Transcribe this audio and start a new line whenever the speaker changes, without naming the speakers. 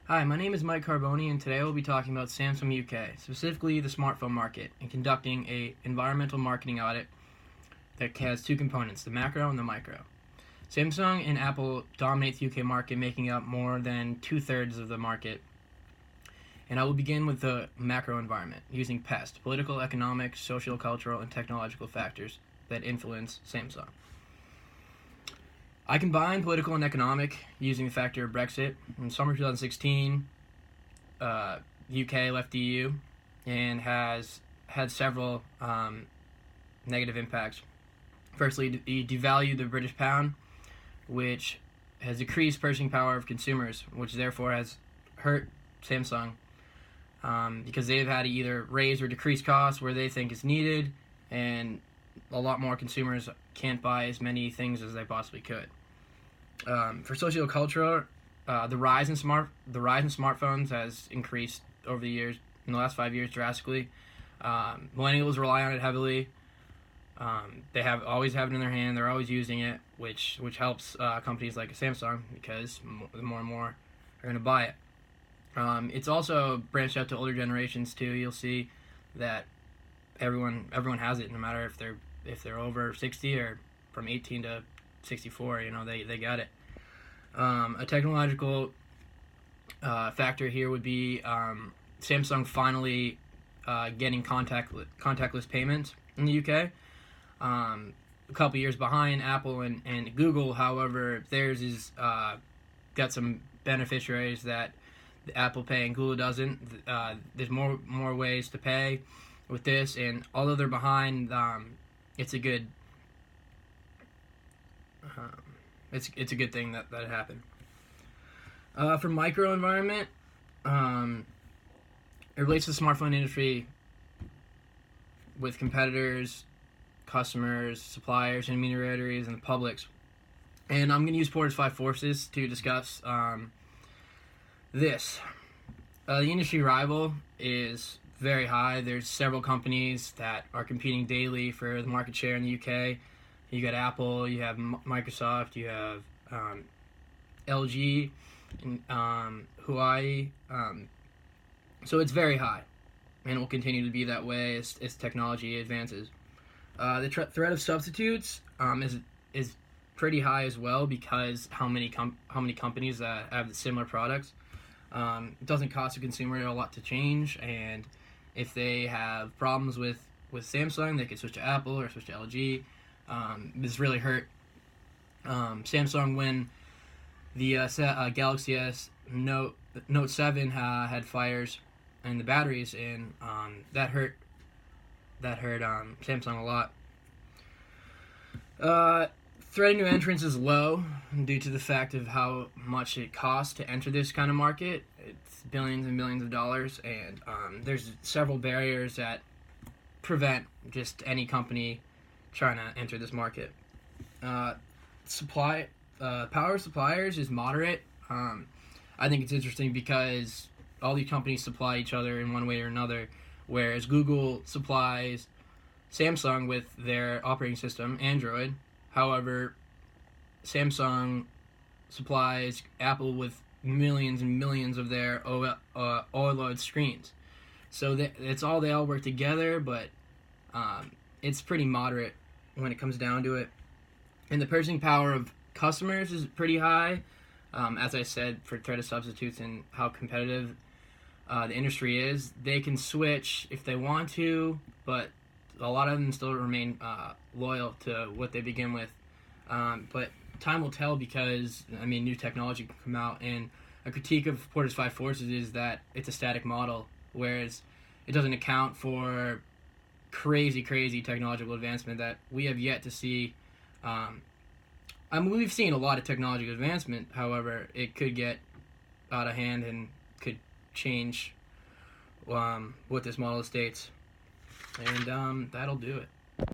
Hi, my name is Mike Carboni, and today we'll be talking about Samsung UK, specifically the smartphone market, and conducting a environmental marketing audit that has two components, the macro and the micro. Samsung and Apple dominate the UK market, making up more than two-thirds of the market. And I will begin with the macro environment, using PEST, political, economic, social, cultural, and technological factors that influence Samsung. I combined political and economic using the factor of Brexit. In summer 2016, UK left the EU and has had several negative impacts. Firstly, he devalued the British pound, which has decreased purchasing power of consumers, which therefore has hurt Samsung because they've had to either raise or decrease costs where they think is needed, and a lot more consumers can't buy as many things as they possibly could. For socio-cultural, the rise in smartphones has increased over the years in the last 5 years drastically. Millennials rely on it heavily. They always have it in their hand. They're always using it, which helps companies like Samsung because more and more are going to buy it. It's also branched out to older generations too. You'll see that everyone has it, no matter if they're over 60 or from 18 to 64. They got it. A technological factor here would be Samsung finally getting contactless payments in the UK. A couple years behind Apple and Google. However, theirs is got some beneficiaries that Apple Pay and Google doesn't. There's more ways to pay with this, and although they're behind, it's a good it's a good thing that it happened. For micro environment, it relates to the smartphone industry with competitors, customers, suppliers, intermediaries, and the publics. And I'm going to use Porter's Five Forces to discuss this. The industry rival is very high. There's several companies that are competing daily for the market share in the UK. You got Apple, you have Microsoft, you have LG, Huawei. So it's very high, and it will continue to be that way as technology advances. The threat of substitutes is pretty high as well because how many companies have similar products. It doesn't cost the consumer a lot to change, and if they have problems with Samsung, they can switch to Apple or switch to LG. This really hurt Samsung when the Galaxy S Note 7 had fires in the batteries, and that hurt Samsung a lot. Threat of new entrants is low due to the fact of how much it costs to enter this kind of market. It's billions and billions of dollars, and there's several barriers that prevent just any company trying to enter this market. Power suppliers is moderate. I think it's interesting because all these companies supply each other in one way or another, whereas Google supplies Samsung with their operating system, Android. However, Samsung supplies Apple with millions and millions of their OLED screens. So they all work together, but it's pretty moderate when it comes down to it. And the purchasing power of customers is pretty high, as I said, for threat of substitutes and how competitive the industry is. They can switch if they want to, but a lot of them still remain loyal to what they begin with. But time will tell because, new technology can come out, and a critique of Porter's Five Forces is that it's a static model, whereas it doesn't account for crazy technological advancement that we have yet to see. We've seen a lot of technological advancement. However, it could get out of hand and could change what this model states. And that'll do it.